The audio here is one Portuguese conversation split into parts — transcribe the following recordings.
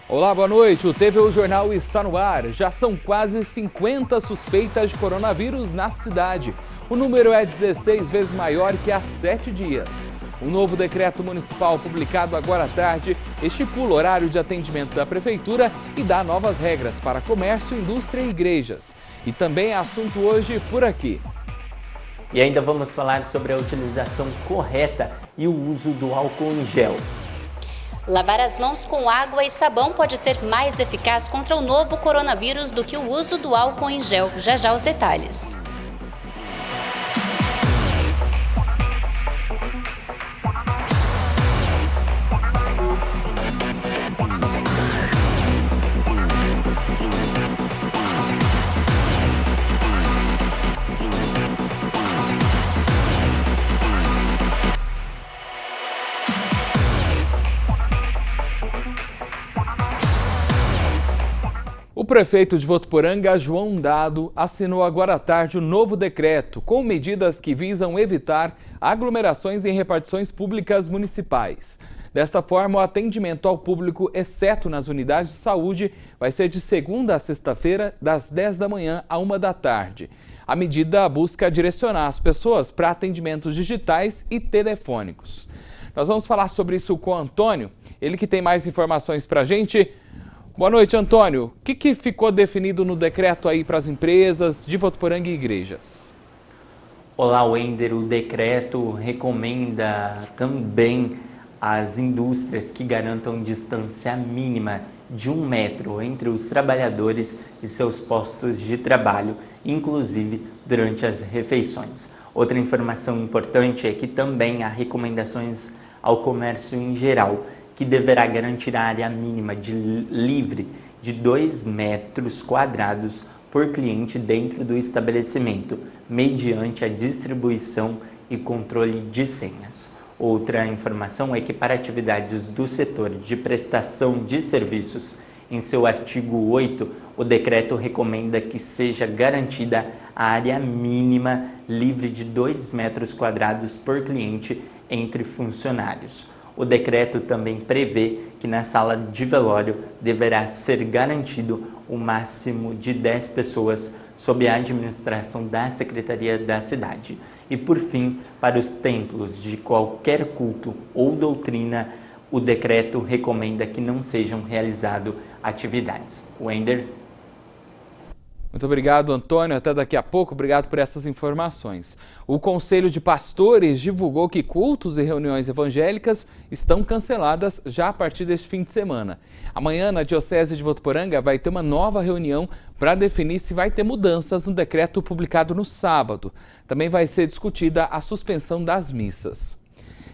Olá, boa noite. O TVU Jornal está no ar. Já são quase 50 suspeitas de coronavírus na cidade. O número é 16 vezes maior que há 7 dias. O novo decreto municipal publicado agora à tarde estipula o horário de atendimento da prefeitura e dá novas regras para comércio, indústria e igrejas. E também é assunto hoje por aqui. E ainda vamos falar sobre a utilização correta e o uso do álcool em gel. Lavar as mãos com água e sabão pode ser mais eficaz contra o novo coronavírus do que o uso do álcool em gel. Já já os detalhes. O prefeito de Votuporanga, João Dado, assinou agora à tarde o novo decreto com medidas que visam evitar aglomerações em repartições públicas municipais. Desta forma, o atendimento ao público, exceto nas unidades de saúde, vai ser de segunda a sexta-feira, das 10 da manhã à 1 da tarde. A medida busca direcionar as pessoas para atendimentos digitais e telefônicos. Nós vamos falar sobre isso com o Antônio, ele que tem mais informações para a gente. Boa noite, Antônio. O que ficou definido no decreto aí para as empresas de Votuporanga e igrejas? Olá, Wender. O decreto recomenda também às indústrias que garantam distância mínima de 1 metro entre os trabalhadores e seus postos de trabalho, inclusive durante as refeições. Outra informação importante é que também há recomendações ao comércio em geral, que deverá garantir a área mínima livre de 2 metros quadrados por cliente dentro do estabelecimento, mediante a distribuição e controle de senhas. Outra informação é que para atividades do setor de prestação de serviços, em seu artigo 8, o decreto recomenda que seja garantida a área mínima livre de 2 metros quadrados por cliente entre funcionários. O decreto também prevê que na sala de velório deverá ser garantido o máximo de 10 pessoas sob a administração da Secretaria da Cidade. E por fim, para os templos de qualquer culto ou doutrina, o decreto recomenda que não sejam realizadas atividades. Wender. Muito obrigado, Antônio. Até daqui a pouco. Obrigado por essas informações. O Conselho de Pastores divulgou que cultos e reuniões evangélicas estão canceladas já a partir deste fim de semana. Amanhã, na Diocese de Votuporanga, vai ter uma nova reunião para definir se vai ter mudanças no decreto publicado no sábado. Também vai ser discutida a suspensão das missas.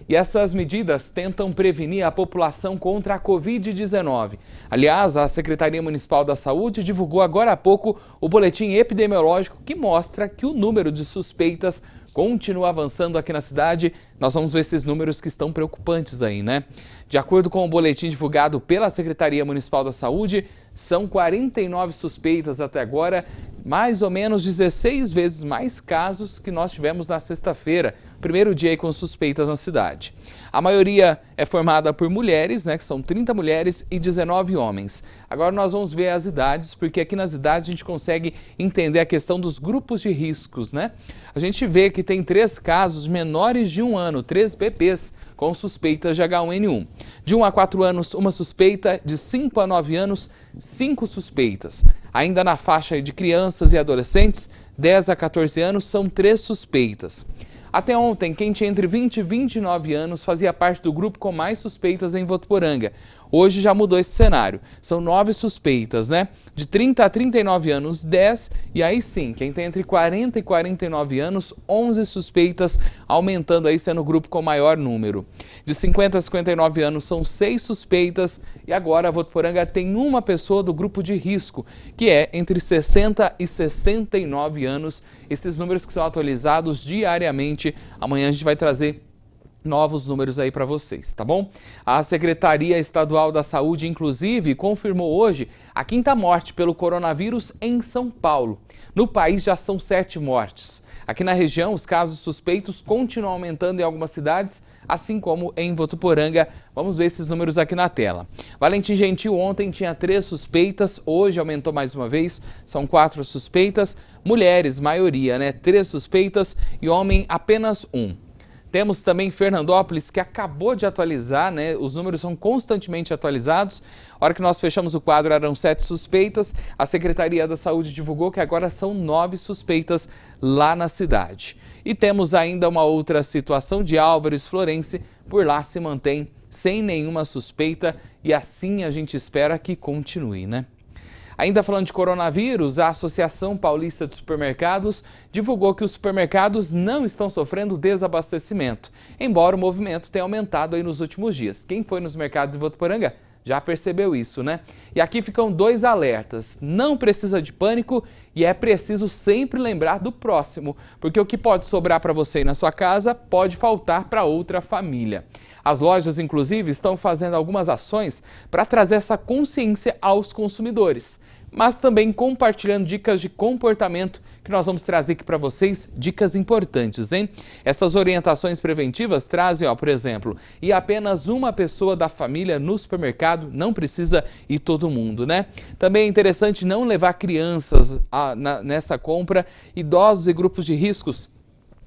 E essas medidas tentam prevenir a população contra a Covid-19. Aliás, a Secretaria Municipal da Saúde divulgou agora há pouco o boletim epidemiológico que mostra que o número de suspeitas continua avançando aqui na cidade. Nós vamos ver esses números que estão preocupantes aí, né? De acordo com o boletim divulgado pela Secretaria Municipal da Saúde, são 49 suspeitas até agora, mais ou menos 16 vezes mais casos que nós tivemos na sexta-feira, primeiro dia aí com suspeitas na cidade. A maioria é formada por mulheres, né, que são 30 mulheres e 19 homens. Agora nós vamos ver as idades, porque aqui nas idades a gente consegue entender a questão dos grupos de riscos, né? A gente vê que tem 3 casos menores de 1 ano, 3 bebês com suspeitas de H1N1. De 1 a 4 anos, uma suspeita, de 5 a 9 anos, 5 suspeitas. Ainda na faixa de crianças e adolescentes, 10 a 14 anos, são 3 suspeitas. Até ontem, quem tinha entre 20 e 29 anos fazia parte do grupo com mais suspeitas em Votuporanga. Hoje já mudou esse cenário. São 9 suspeitas, né? De 30 a 39 anos, 10. E aí sim, quem tem entre 40 e 49 anos, 11 suspeitas, aumentando aí sendo o grupo com maior número. De 50 a 59 anos, são 6 suspeitas. E agora a Votuporanga tem uma pessoa do grupo de risco, que é entre 60 e 69 anos. Esses números que são atualizados diariamente. Amanhã a gente vai trazer novos números aí para vocês, tá bom? A Secretaria Estadual da Saúde, inclusive, confirmou hoje a 5ª morte pelo coronavírus em São Paulo. No país já são 7 mortes. Aqui na região, os casos suspeitos continuam aumentando em algumas cidades. assim como em Votuporanga. Vamos ver esses números aqui na tela. Valentim Gentil ontem tinha 3 suspeitas, hoje aumentou mais uma vez, são 4 suspeitas. Mulheres, maioria, né? 3 suspeitas e homem apenas 1. Temos também Fernandópolis, que acabou de atualizar, né? Os números são constantemente atualizados. A hora que nós fechamos o quadro eram 7 suspeitas. A Secretaria da Saúde divulgou que agora são 9 suspeitas lá na cidade. E temos ainda uma outra situação de Álvares Florence, por lá se mantém sem nenhuma suspeita e assim a gente espera que continue, né? Ainda falando de coronavírus, a Associação Paulista de Supermercados divulgou que os supermercados não estão sofrendo desabastecimento, embora o movimento tenha aumentado aí nos últimos dias. Quem foi nos mercados em Votuporanga já percebeu isso, né? E aqui ficam 2 alertas. Não precisa de pânico e é preciso sempre lembrar do próximo, porque o que pode sobrar para você e na sua casa pode faltar para outra família. As lojas, inclusive, estão fazendo algumas ações para trazer essa consciência aos consumidores, mas também compartilhando dicas de comportamento que nós vamos trazer aqui para vocês, dicas importantes, hein? Essas orientações preventivas trazem, ó, por exemplo, ir apenas uma pessoa da família no supermercado, não precisa ir todo mundo, né? Também é interessante não levar crianças nessa compra, idosos e grupos de riscos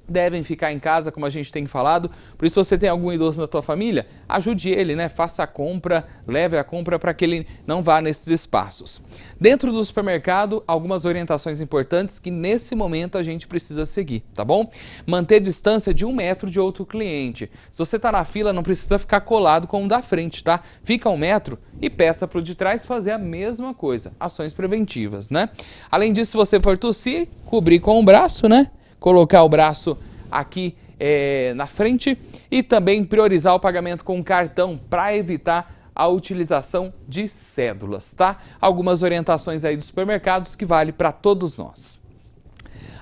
devem ficar em casa, como a gente tem falado. Por isso, se você tem algum idoso na tua família, ajude ele, né? Faça a compra, leve a compra para que ele não vá nesses espaços. Dentro do supermercado, algumas orientações importantes que nesse momento a gente precisa seguir, tá bom? Manter distância de 1 metro de outro cliente. Se você está na fila, não precisa ficar colado com o da frente, tá? Fica 1 metro e peça para o de trás fazer a mesma coisa. Ações preventivas, né? Além disso, se você for tossir, cobrir com o braço, né? Colocar o braço aqui na frente e também priorizar o pagamento com cartão para evitar a utilização de cédulas, tá? Algumas orientações aí dos supermercados que vale para todos nós.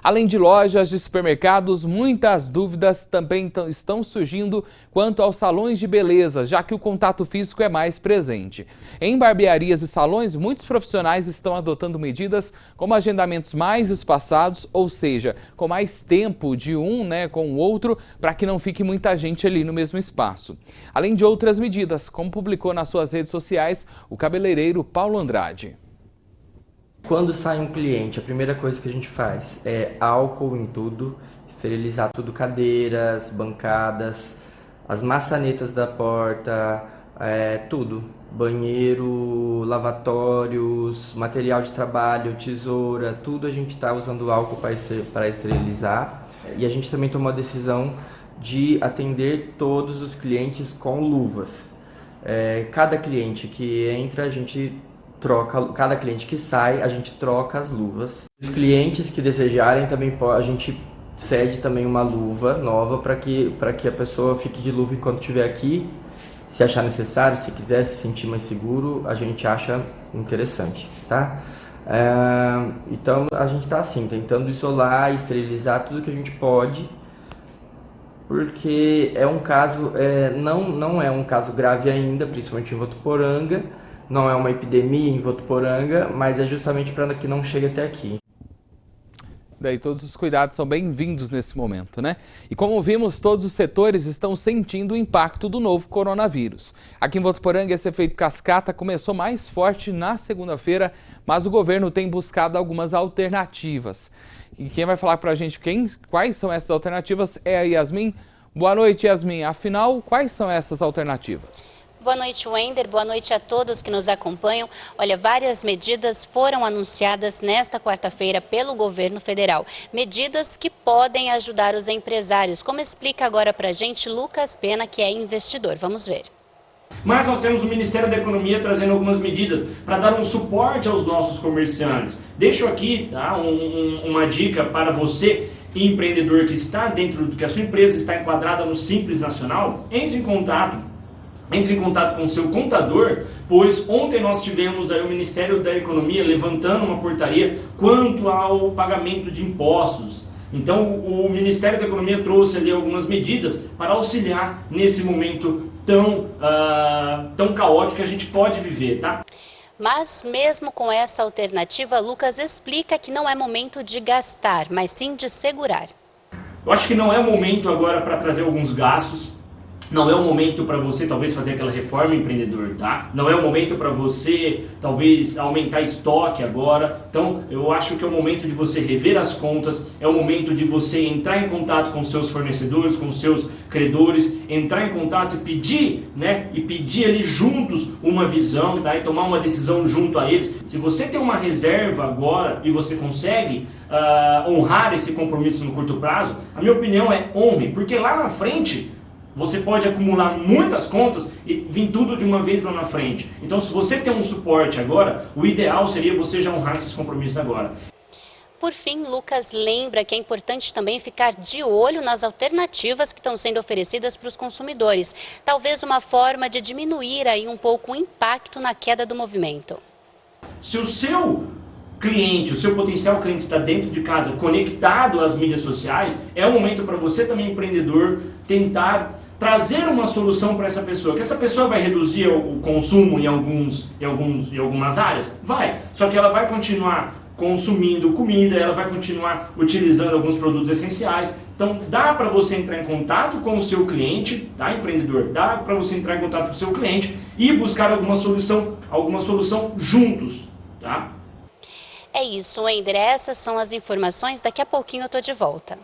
Além de lojas de supermercados, muitas dúvidas também estão surgindo quanto aos salões de beleza, já que o contato físico é mais presente. Em barbearias e salões, muitos profissionais estão adotando medidas como agendamentos mais espaçados, ou seja, com mais tempo de um, né, com o outro, para que não fique muita gente ali no mesmo espaço. Além de outras medidas, como publicou nas suas redes sociais o cabeleireiro Paulo Andrade. Quando sai um cliente, a primeira coisa que a gente faz é álcool em tudo, esterilizar tudo, cadeiras, bancadas, as maçanetas da porta, tudo. Banheiro, lavatórios, material de trabalho, tesoura, tudo a gente está usando álcool para esterilizar. E a gente também tomou a decisão de atender todos os clientes com luvas. Cada cliente que entra, a gente cada cliente que sai, a gente troca as luvas. Os clientes que desejarem também a gente cede também uma luva nova para que a pessoa fique de luva enquanto estiver aqui. Se achar necessário, se quiser se sentir mais seguro, a gente acha interessante, tá? Então a gente está assim, tentando isolar, esterilizar tudo que a gente pode, porque é um caso, não é um caso grave ainda, principalmente em Votuporanga. Não é uma epidemia em Votuporanga, mas é justamente para que não chegue até aqui. Daí todos os cuidados são bem-vindos nesse momento, né? E como vimos, todos os setores estão sentindo o impacto do novo coronavírus. Aqui em Votuporanga, esse efeito cascata começou mais forte na segunda-feira, mas o governo tem buscado algumas alternativas. E quem vai falar para a gente quais são essas alternativas é a Yasmin. Boa noite, Yasmin. Afinal, quais são essas alternativas? Boa noite, Wender. Boa noite a todos que nos acompanham. Olha, várias medidas foram anunciadas nesta quarta-feira pelo governo federal. Medidas que podem ajudar os empresários, como explica agora pra gente Lucas Pena, que é investidor. Vamos ver. Mas nós temos o Ministério da Economia trazendo algumas medidas para dar um suporte aos nossos comerciantes. Deixo aqui, tá, uma dica para você, empreendedor que está dentro do que a sua empresa está enquadrada no Simples Nacional. Entre em contato com o seu contador, pois ontem nós tivemos aí o Ministério da Economia levantando uma portaria quanto ao pagamento de impostos. Então o Ministério da Economia trouxe ali algumas medidas para auxiliar nesse momento tão caótico que a gente pode viver, tá? Mas mesmo com essa alternativa, Lucas explica que não é momento de gastar, mas sim de segurar. Eu acho que não é o momento agora para trazer alguns gastos. Não é o momento para você talvez fazer aquela reforma, empreendedor, tá? Não é o momento para você talvez aumentar estoque agora. Então eu acho que é o momento de você rever as contas, é o momento de você entrar em contato com seus fornecedores, com seus credores, entrar em contato e pedir, né? E pedir ali juntos uma visão, tá? E tomar uma decisão junto a eles. Se você tem uma reserva agora e você consegue honrar esse compromisso no curto prazo, a minha opinião é honre, porque lá na frente você pode acumular muitas contas e vir tudo de uma vez lá na frente. Então, se você tem um suporte agora, o ideal seria você já honrar esses compromissos agora. Por fim, Lucas lembra que é importante também ficar de olho nas alternativas que estão sendo oferecidas para os consumidores. Talvez uma forma de diminuir aí um pouco o impacto na queda do movimento. Se o seu cliente, o seu potencial cliente está dentro de casa, conectado às mídias sociais, é o momento para você também, empreendedor, tentar trazer uma solução para essa pessoa. Que essa pessoa vai reduzir o consumo em algumas áreas? Vai. Só que ela vai continuar consumindo comida, ela vai continuar utilizando alguns produtos essenciais. Então dá para você entrar em contato com o seu cliente, tá, empreendedor? Dá para você entrar em contato com o seu cliente e buscar alguma solução juntos, tá? É isso, Wender. Essas são as informações. Daqui a pouquinho eu tô de volta.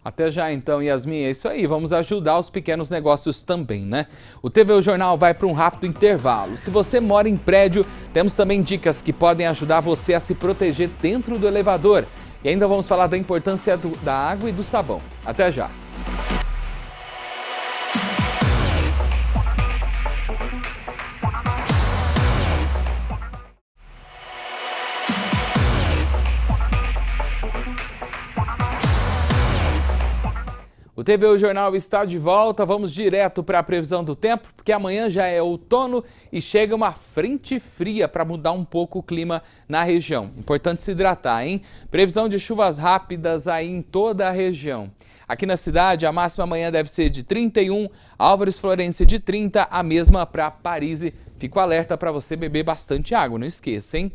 Até já então, Yasmin, é isso aí. Vamos ajudar os pequenos negócios também, né? O TVU Jornal vai para um rápido intervalo. Se você mora em prédio, temos também dicas que podem ajudar você a se proteger dentro do elevador. E ainda vamos falar da importância da água e do sabão. Até já. O TVU Jornal está de volta, vamos direto para a previsão do tempo, porque amanhã já é outono e chega uma frente fria para mudar um pouco o clima na região. Importante se hidratar, hein? Previsão de chuvas rápidas aí em toda a região. Aqui na cidade, a máxima amanhã deve ser de 31, Álvares Florence de 30, a mesma para Paris. Fico alerta para você beber bastante água, não esqueça, hein?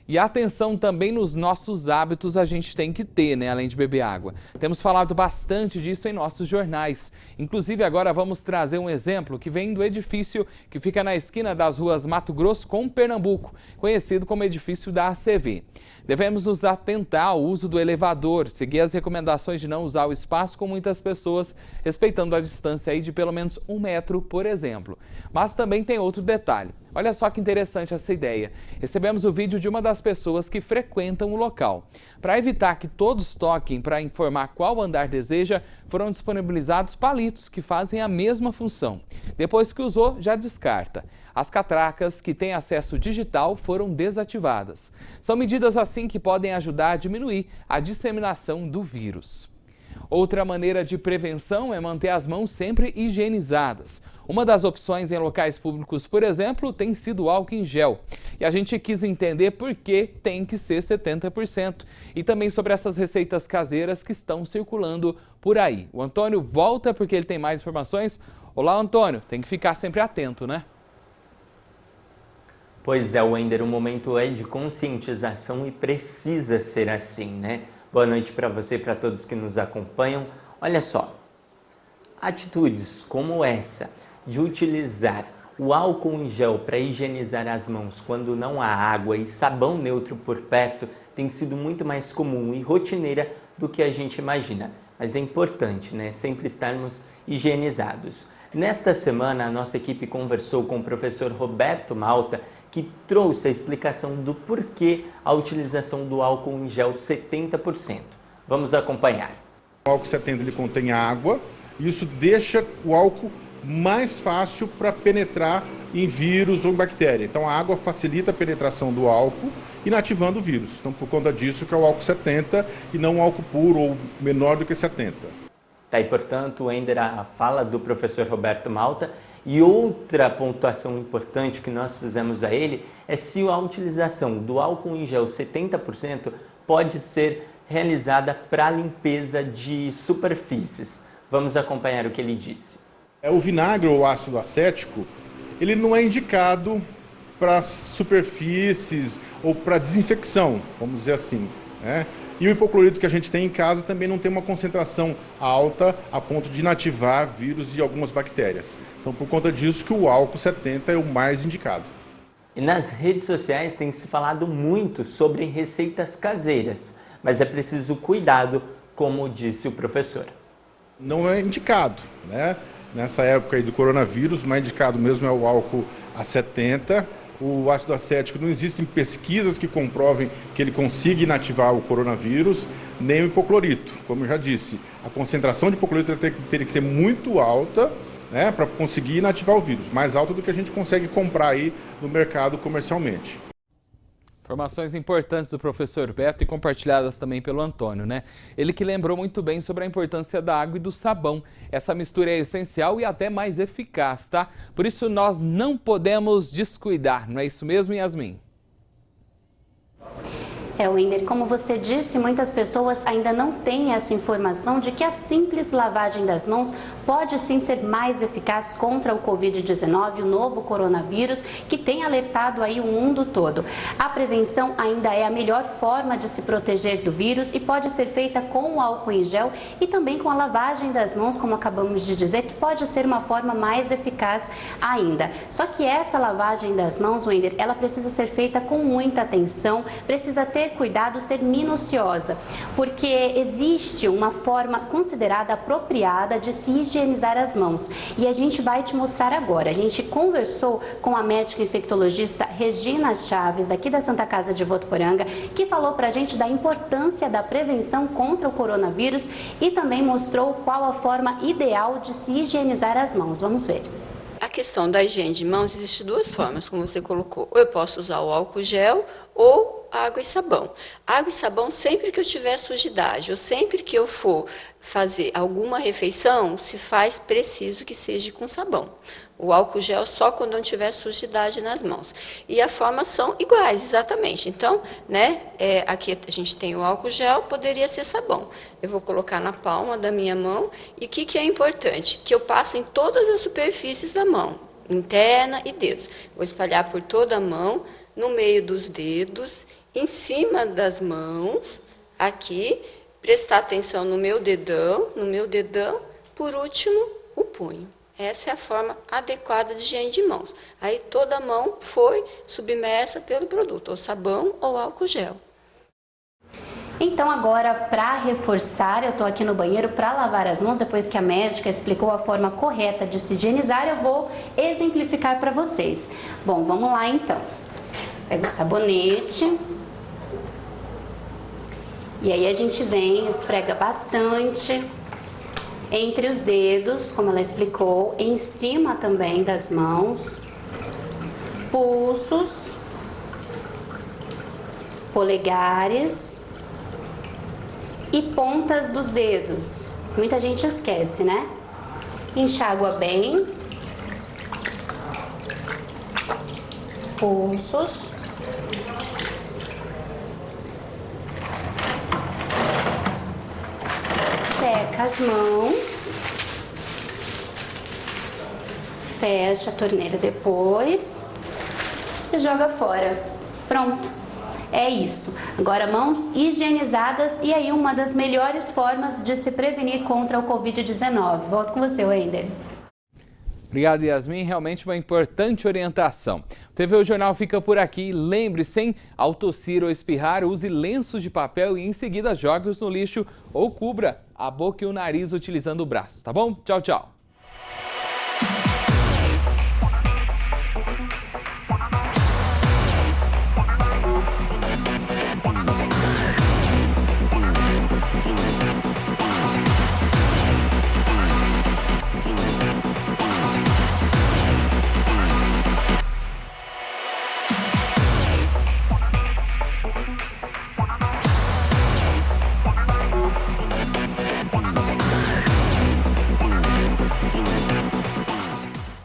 E atenção também nos nossos hábitos a gente tem que ter, né? Além de beber água. Temos falado bastante disso em nossos jornais. Inclusive agora vamos trazer um exemplo que vem do edifício que fica na esquina das ruas Mato Grosso com Pernambuco, conhecido como edifício da ACV. Devemos nos atentar ao uso do elevador, seguir as recomendações de não usar o espaço com muitas pessoas, respeitando a distância aí de pelo menos 1 metro, por exemplo. Mas também tem outro detalhe. Olha só que interessante essa ideia. Recebemos o vídeo de uma das pessoas que frequentam o local. Para evitar que todos toquem para informar qual andar deseja, foram disponibilizados palitos que fazem a mesma função. Depois que usou, já descarta. As catracas que têm acesso digital foram desativadas. São medidas assim que podem ajudar a diminuir a disseminação do vírus. Outra maneira de prevenção é manter as mãos sempre higienizadas. Uma das opções em locais públicos, por exemplo, tem sido o álcool em gel. E a gente quis entender por que tem que ser 70%. E também sobre essas receitas caseiras que estão circulando por aí. O Antônio volta porque ele tem mais informações. Olá, Antônio. Tem que ficar sempre atento, né? Pois é, Wender, o momento é de conscientização e precisa ser assim, né? Boa noite para você e para todos que nos acompanham. Olha só, atitudes como essa de utilizar o álcool em gel para higienizar as mãos quando não há água e sabão neutro por perto tem sido muito mais comum e rotineira do que a gente imagina. Mas é importante, né? Sempre estarmos higienizados. Nesta semana, a nossa equipe conversou com o professor Roberto Malta, que trouxe a explicação do porquê a utilização do álcool em gel 70%. Vamos acompanhar. O álcool 70 ele contém água e isso deixa o álcool mais fácil para penetrar em vírus ou em bactéria. Então a água facilita a penetração do álcool, inativando o vírus. Então por conta disso que é o álcool 70 e não um álcool puro ou menor do que 70. Tá aí, portanto, Wender, a fala do professor Roberto Malta. E outra pontuação importante que nós fizemos a ele é se a utilização do álcool em gel 70% pode ser realizada para limpeza de superfícies. Vamos acompanhar o que ele disse. O vinagre ou ácido acético, ele não é indicado para superfícies ou para desinfecção, vamos dizer assim, né? E o hipoclorito que a gente tem em casa também não tem uma concentração alta a ponto de inativar vírus e algumas bactérias. Então, por conta disso que o álcool 70 é o mais indicado. E nas redes sociais tem se falado muito sobre receitas caseiras, mas é preciso cuidado, como disse o professor. Não é indicado, né? Nessa época aí do coronavírus, o mais indicado mesmo é o álcool A70. O ácido acético, não existem pesquisas que comprovem que ele consiga inativar o coronavírus, nem o hipoclorito. Como eu já disse, a concentração de hipoclorito teria que ser muito alta, né, para conseguir inativar o vírus, mais alta do que a gente consegue comprar aí no mercado comercialmente. Informações importantes do professor Beto e compartilhadas também pelo Antônio, né? Ele que lembrou muito bem sobre a importância da água e do sabão. Essa mistura é essencial e até mais eficaz, tá? Por isso nós não podemos descuidar, não é isso mesmo, Yasmin? Wender, como você disse, muitas pessoas ainda não têm essa informação de que a simples lavagem das mãos pode sim ser mais eficaz contra o Covid-19, o novo coronavírus, que tem alertado aí o mundo todo. A prevenção ainda é a melhor forma de se proteger do vírus e pode ser feita com o álcool em gel e também com a lavagem das mãos, como acabamos de dizer, que pode ser uma forma mais eficaz ainda. Só que essa lavagem das mãos, Wender, ela precisa ser feita com muita atenção, precisa ter cuidado, ser minuciosa, porque existe uma forma considerada apropriada de se higienizar as mãos e a gente vai te mostrar agora. A gente conversou com a médica infectologista Regina Chaves, daqui da Santa Casa de Votuporanga, que falou pra gente da importância da prevenção contra o coronavírus e também mostrou qual a forma ideal de se higienizar as mãos. Vamos ver. A questão da higiene de mãos existe duas formas, como você colocou. Ou eu posso usar o álcool gel ou água e sabão. Água e sabão sempre que eu tiver sujidade, ou sempre que eu for fazer alguma refeição, se faz preciso que seja com sabão. O álcool gel só quando não tiver sujidade nas mãos. E a forma são iguais, exatamente. Então, né, aqui a gente tem o álcool gel, poderia ser sabão. Eu vou colocar na palma da minha mão e o que é importante? Que eu passe em todas as superfícies da mão, interna e dedos. Vou espalhar por toda a mão, no meio dos dedos, em cima das mãos, aqui, prestar atenção no meu dedão, por último, o punho. Essa é a forma adequada de higiene de mãos. Aí toda a mão foi submersa pelo produto, ou sabão ou álcool gel. Então agora, para reforçar, eu estou aqui no banheiro para lavar as mãos, depois que a médica explicou a forma correta de se higienizar, eu vou exemplificar para vocês. Bom, vamos lá então. Pega o sabonete. E aí a gente vem, esfrega bastante entre os dedos, como ela explicou, em cima também das mãos, pulsos, polegares e pontas dos dedos. Muita gente esquece, né? Enxágua bem, pulsos, seca as mãos, fecha a torneira depois e joga fora. Pronto, é isso. Agora mãos higienizadas e aí uma das melhores formas de se prevenir contra o Covid-19. Volto com você, Wender. Obrigado, Yasmin. Realmente uma importante orientação. O TV Jornal fica por aqui. Lembre-se, ao tossir ou espirrar, use lenços de papel e em seguida jogue-os no lixo ou cubra a boca e o nariz utilizando o braço, tá bom? Tchau, tchau.